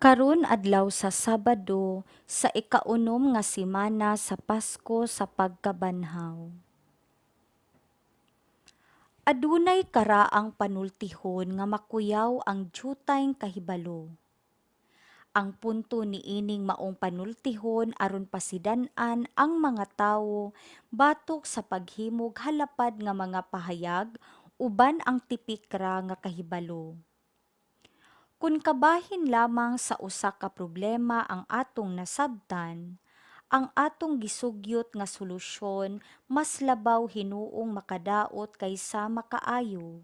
Karon adlaw sa Sabado sa ikaunom nga semana sa Pasko sa pagkabanhaw. Adunay karaang panultihon nga makuyaw ang diyutayng kahibalo. Ang punto niining maong panultihon aron pasidan-an ang mga tawo batok sa paghimog halapad nga mga pahayag uban ang tipikra nga kahibalo. Kung kabahin lamang sa usa ka problema ang atong nasabtan, ang atong gisugyot nga solusyon mas labaw hinuong makadaot kaysa makaayo.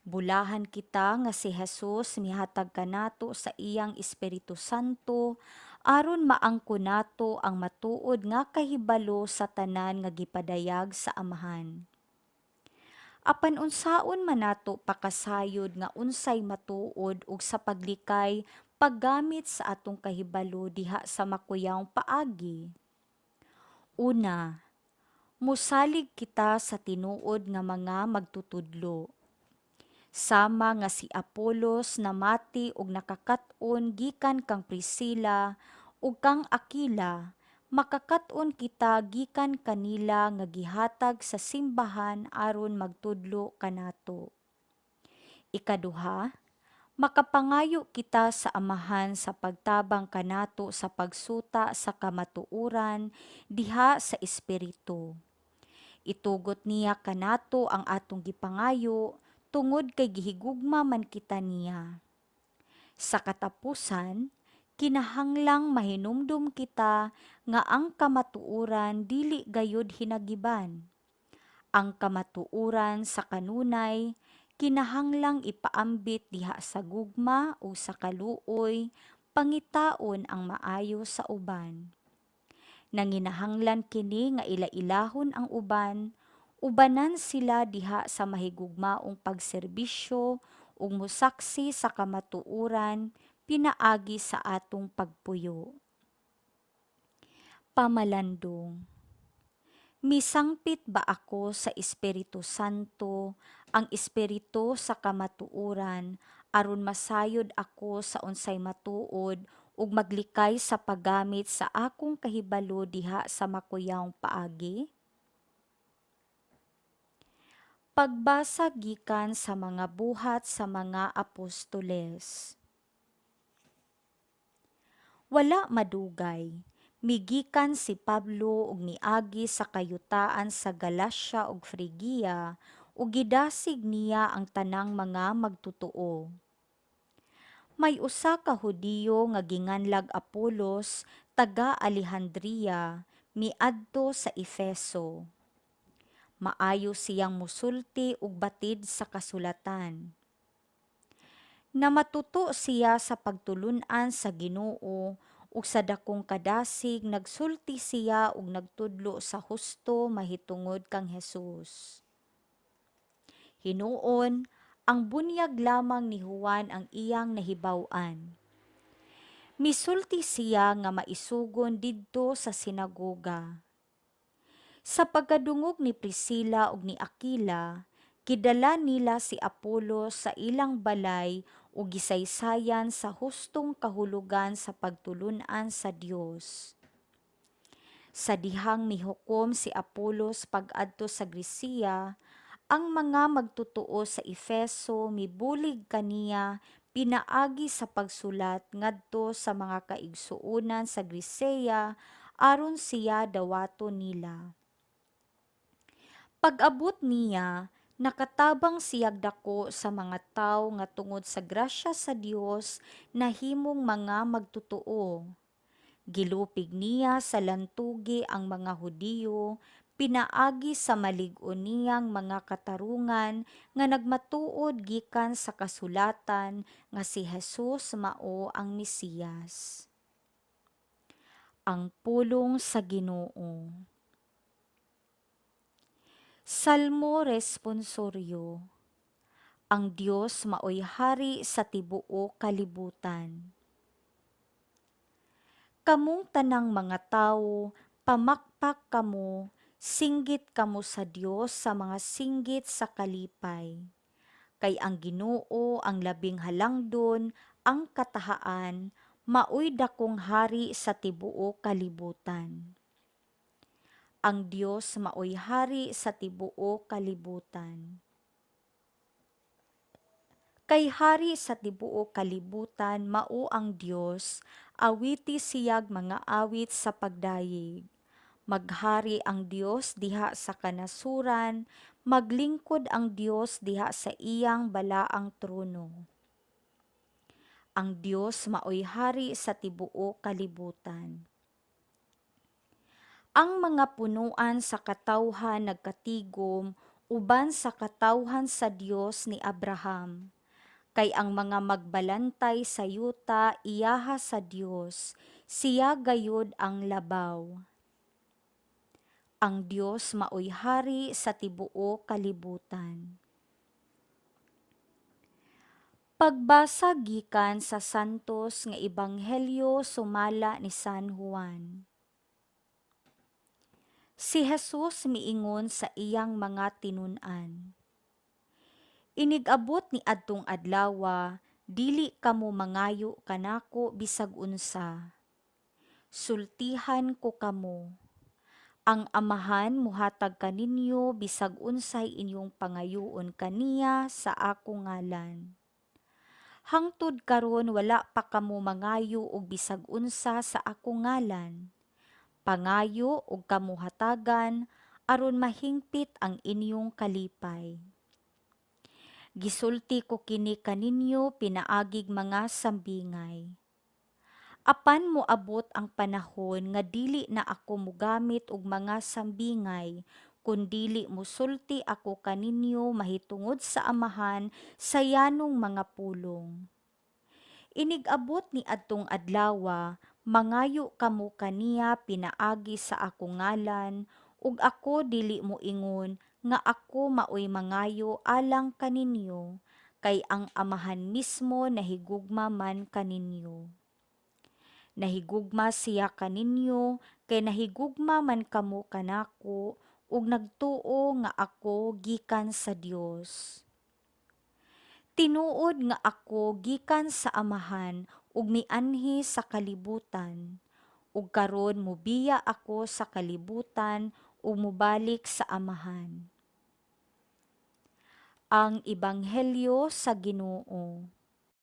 Bulahan kita nga si Jesus mihatag kanato sa iyang Espiritu Santo aron maangko nato ang matuod nga kahibalo sa tanan nga gipadayag sa Amahan. Apan unsaon man nato pakasayod nga unsay matuod ug sa paglikay paggamit sa atong kahibalo diha sa makuyawng paagi. Una, musalig kita sa tinuod nga mga magtutudlo. Sama nga si Apolos namati og nakakat-on gikan kang Priscilla ug kang Aquila, makakat-on kita gikan kanila nga gihatag sa simbahan aron magtudlo kanato. Ikaduha, makapangayo kita sa Amahan sa pagtabang kanato sa pagsuta sa kamatuuran diha sa Espiritu. Itugot niya kanato ang atong gipangayo tungod kay gihigugma man kita niya. Sa katapusan, kinahanglang mahinumdum kita nga ang kamatuuran dili gayud hinagiban. Ang kamatuuran sa kanunay kinahanglang ipaambit diha sa gugma o sa kaluoy, pangitaon ang maayo sa uban. Nanginahanglan kini nga ilailahon ang uban, ubanan sila diha sa mahigugmaong pagserbisyo ug musaksi sa kamatuuran pinaagi sa atong pagpuyo. Pamalandong. Misangpit ba ako sa Espiritu Santo, ang Espiritu sa kamatuuran, aron masayod ako sa unsay matuod ug maglikay sa paggamit sa akong kahibalo diha sa makuyawng paagi? Pagbasa gikan sa mga buhat sa mga apostoles. Wala madugay. Migikan si Pablo ug niagi sa kayutaan sa Galacia ug Frigia ug gidasig niya ang tanang mga magtutuo. May usa ka Hudiyo nga ginganlag Apolos taga Alejandria miadto sa Efeso. Maayo siyang musulti ug batid sa kasulatan. Namatuto siya sa pagtulun-an sa Ginoo ug sa dakong kadasig nagsulti siya ug nagtudlo sa husto mahitungod kang Hesus. Hinuon, ang bunyag lamang ni Juan ang iyang nahibaw-an. Misulti siya nga maisugon didto sa sinagoga. Sa pagkadungog ni Priscilla ug ni Aquila, kidala nila si Apolos sa ilang balay ug gisaysayan sa hustong kahulugan sa pagtulun-an sa Dios. Sa dihang mihukom si Apolos pag-adto sa Grecia, ang mga magtutuo sa Efeso mibulig kaniya pinaagi sa pagsulat ngadto sa mga kaigsuonan sa Grisea aron siya dawaton nila. Pag-abot niya, nakatabang siyag dako sa mga tawo nga tungod sa grasya sa Dios nahimong mga magtutuo. Gilupig niya sa lantugi ang mga Hudiyo, pinaagi sa malig-on niyang mga katarungan nga nagmatuod gikan sa kasulatan nga si Jesus mao ang Mesiyas. Ang pulong sa Ginoo. Salmo responsoryo. Ang Dios maoy hari sa tibuok kalibutan. Kamong tanang mga tawo, pamakpak kamo, singgit kamo sa Dios sa mga singgit sa kalipay. Kay ang Ginoo ang labing halangdon, ang katahaan, maoy dakong hari sa tibuok kalibutan. Ang Dios maoy hari sa tibuok kalibutan. Kay hari sa tibuok kalibutan mao ang Dios, awiti siyag mga awit sa pagdayeg. Maghari ang Dios diha sa kanasuran, maglingkod ang Dios diha sa iyang balaang trono. Ang Dios maoy hari sa tibuok kalibutan. Ang mga punuan sa katawhan nagkatigom uban sa katawhan sa Dios ni Abraham. Kay ang mga magbalantay sa yuta iyaha sa Dios, siya gayud ang labaw. Ang Dios maoy hari sa tibuok kalibutan. Pagbasa gikan sa santos nga ebanghelyo sumala ni San Juan. Si Jesus miingon sa iyang mga tinun-an. Inigabot ni adtong adlawa, dili kamo mangayo kanako bisag unsa. Sultihan ko kamo. Ang amahan muhatag kaninyo bisag unsay inyong pangayoon kaniya sa ako ngalan. Hangtod karon wala pa kamo mangayo og bisag unsa sa ako ngalan. Pangayo og kamo hatagan aron mahingpit ang inyong kalipay. Gisulti ko kini kaninyo pinaagig mga sambingay. Apan moabot ang panahon nga dili na ako mogamit og mga sambingay, kundili mosulti ako kaninyo mahitungod sa amahan sa yanong mga pulong. Inigabot ni adtong adlawa, mangayo kamo kaniya pinaagi sa ako ngalan, ug ako dili mo ingon nga ako maoy mangayo alang kaninyo, kay ang amahan mismo nahigugma man kaninyo. Nahigugma siya kaninyo, kay nahigugma man kamo kanako, ug nagtuo nga ako gikan sa Dios. Tinuod nga ako gikan sa amahan ug mianhi sa kalibutan, ug karon mobiya ako sa kalibutan ug mobalik sa amahan. Ang Ebanghelyo sa Ginoo.